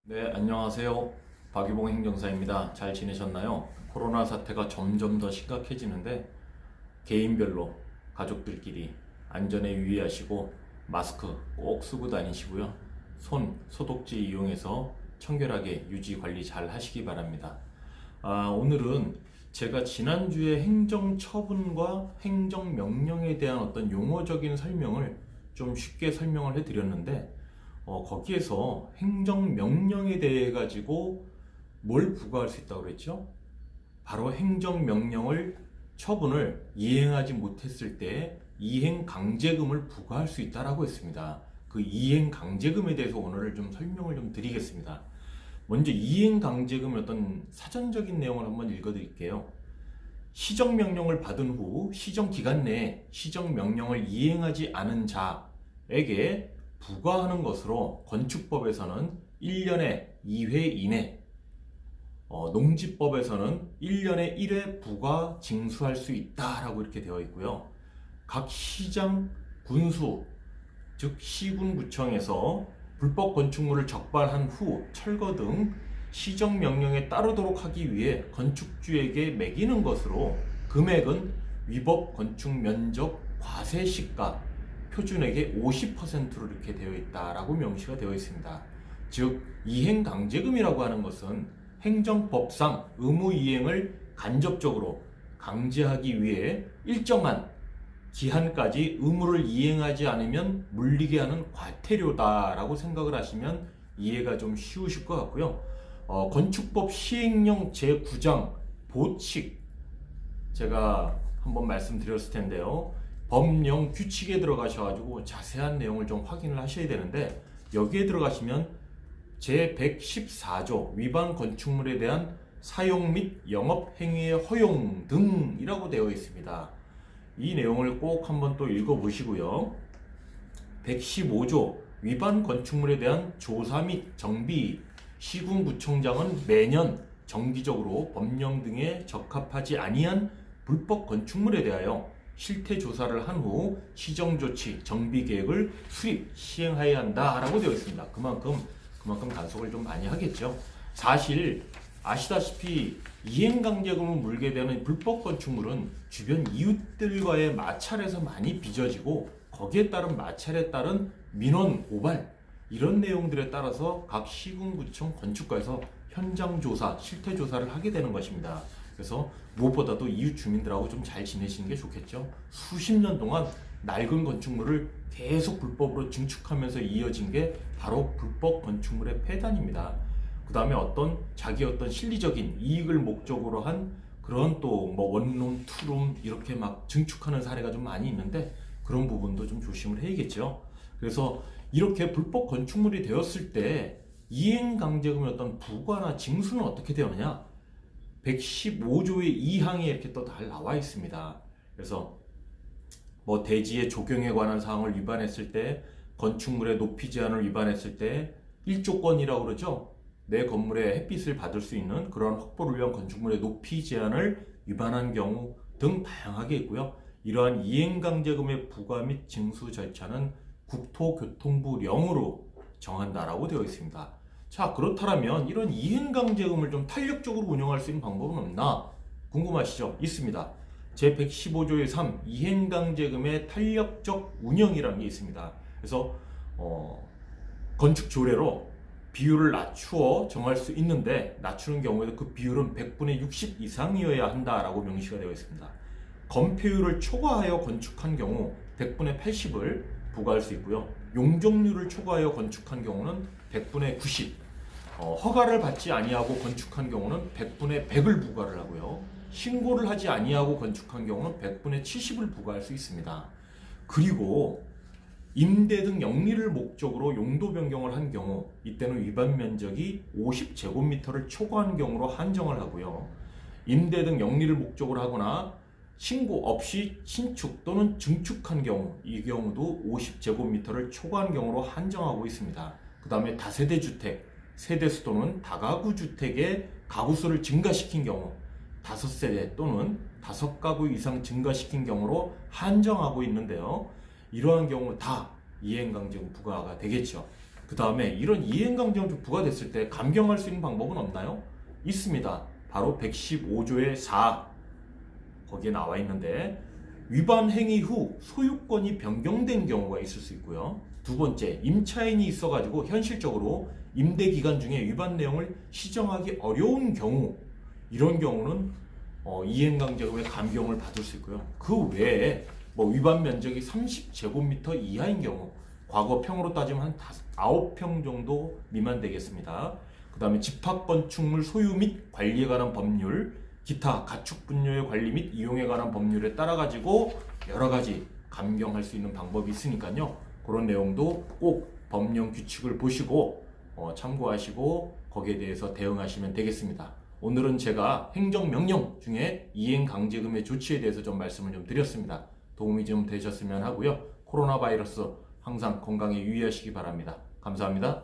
네, 안녕하세요. 박유봉 행정사입니다. 잘 지내셨나요? 코로나 사태가 점점 더 심각해지는데 개인별로 가족들끼리 안전에 유의하시고 마스크 꼭 쓰고 다니시고요. 손 소독제 이용해서 청결하게 유지 관리 잘 하시기 바랍니다. 오늘은 제가 지난주에 행정처분과 행정명령에 대한 어떤 용어적인 설명을 좀 쉽게 설명을 해드렸는데 거기에서 행정명령에 대해 가지고 뭘 부과할 수 있다고 그랬죠? 바로 행정명령을 처분을 이행하지 못했을 때 이행강제금을 부과할 수 있다라고 했습니다. 그 이행강제금에 대해서 오늘 좀 설명을 좀 드리겠습니다. 먼저 이행강제금의 어떤 사전적인 내용을 한번 읽어드릴게요. 시정명령을 받은 후 시정기간 내에 시정명령을 이행하지 않은 자에게 부과하는 것으로 건축법에서는 1년에 2회 이내, 농지법에서는 1년에 1회 부과 징수할 수 있다라고 이렇게 되어 있고요. 각 시장, 군수, 즉 시군구청에서 불법 건축물을 적발한 후 철거 등 시정명령에 따르도록 하기 위해 건축주에게 매기는 것으로 금액은 위법 건축 면적 과세시가 표준액의 50%로 이렇게 되어 있다라고 명시가 되어 있습니다. 즉 이행강제금이라고 하는 것은 행정법상 의무 이행을 간접적으로 강제하기 위해 일정한 기한까지 의무를 이행하지 않으면 물리게 하는 과태료다라고 생각을 하시면 이해가 좀 쉬우실 것 같고요. 건축법 시행령 제9장 보칙 제가 한번 말씀드렸을 텐데요. 법령 규칙에 들어가셔가지고 자세한 내용을 좀 확인을 하셔야 되는데 여기에 들어가시면 제114조 위반 건축물에 대한 사용 및 영업 행위의 허용 등이라고 되어 있습니다. 이 내용을 꼭 한번 또 읽어보시고요. 115조 위반 건축물에 대한 조사 및 정비 시군구청장은 매년 정기적으로 법령 등에 적합하지 아니한 불법 건축물에 대하여 실태 조사를 한 후 시정조치, 정비계획을 수립, 시행해야 한다라고 되어 있습니다. 그만큼 단속을 좀 많이 하겠죠. 사실 아시다시피 이행강제금을 물게 되는 불법 건축물은 주변 이웃들과의 마찰에서 많이 빚어지고 거기에 따른 마찰에 따른 민원 고발 이런 내용들에 따라서 각 시군구청 건축가에서 현장 조사, 실태 조사를 하게 되는 것입니다. 그래서 무엇보다도 이웃 주민들하고 좀 잘 지내시는 게 좋겠죠. 수십 년 동안 낡은 건축물을 계속 불법으로 증축하면서 이어진 게 바로 불법 건축물의 폐단입니다. 그 다음에 자기 어떤 실리적인 이익을 목적으로 한 그런 또 뭐 원룸, 투룸 이렇게 막 증축하는 사례가 좀 많이 있는데 그런 부분도 좀 조심을 해야겠죠. 그래서 이렇게 불법 건축물이 되었을 때 이행강제금의 어떤 부과나 징수는 어떻게 되느냐? 115조의 2항에 이렇게 또 잘 나와 있습니다. 그래서 뭐 대지의 조경에 관한 사항을 위반했을 때, 건축물의 높이 제한을 위반했을 때 1조권이라고 그러죠. 내 건물에 햇빛을 받을 수 있는 그런 확보를 위한 건축물의 높이 제한을 위반한 경우 등 다양하게 있고요. 이러한 이행강제금의 부과 및 징수 절차는 국토교통부령으로 정한다라고 되어 있습니다. 자, 그렇다면 이런 이행강제금을 좀 탄력적으로 운영할 수 있는 방법은 없나? 궁금하시죠? 있습니다. 제115조의 3 이행강제금의 탄력적 운영이라는 게 있습니다. 그래서 건축 조례로 비율을 낮추어 정할 수 있는데 낮추는 경우에도 그 비율은 100분의 60 이상이어야 한다라고 명시가 되어 있습니다. 건폐율을 초과하여 건축한 경우 100분의 80을 부과할 수 있고요. 용적률을 초과하여 건축한 경우는 100분의 90, 허가를 받지 아니하고 건축한 경우는 100분의 100을 부과를 하고요. 신고를 하지 아니하고 건축한 경우는 100분의 70을 부과할 수 있습니다. 그리고 임대 등 영리를 목적으로 용도 변경을 한 경우 이때는 위반 면적이 50제곱미터를 초과한 경우로 한정을 하고요. 임대 등 영리를 목적으로 하거나 신고 없이 신축 또는 증축한 경우 이 경우도 50제곱미터를 초과한 경우로 한정하고 있습니다. 그 다음에 다세대 주택, 세대수 또는 다가구 주택의 가구수를 증가시킨 경우 5세대 또는 5가구 이상 증가시킨 경우로 한정하고 있는데요. 이러한 경우 다 이행강제금 부과가 되겠죠. 그 다음에 이런 이행강제가 부과됐을 때 감경할 수 있는 방법은 없나요? 있습니다. 바로 115조의 4 거기에 나와 있는데 위반 행위 후 소유권이 변경된 경우가 있을 수 있고요. 두 번째, 임차인이 있어가지고 현실적으로 임대 기간 중에 위반 내용을 시정하기 어려운 경우, 이런 경우는 이행강제금의 감경을 받을 수 있고요. 그 외에 위반 면적이 30제곱미터 이하인 경우, 과거 평으로 따지면 한 9평 정도 미만 되겠습니다. 그 다음에 집합건축물 소유 및 관리에 관한 법률, 기타 가축 분뇨의 관리 및 이용에 관한 법률에 따라 가지고 여러 가지 감경할 수 있는 방법이 있으니까요. 그런 내용도 꼭 법령 규칙을 보시고 참고하시고 거기에 대해서 대응하시면 되겠습니다. 오늘은 제가 행정명령 중에 이행강제금의 조치에 대해서 좀 말씀을 좀 드렸습니다. 도움이 좀 되셨으면 하고요. 코로나 바이러스 항상 건강에 유의하시기 바랍니다. 감사합니다.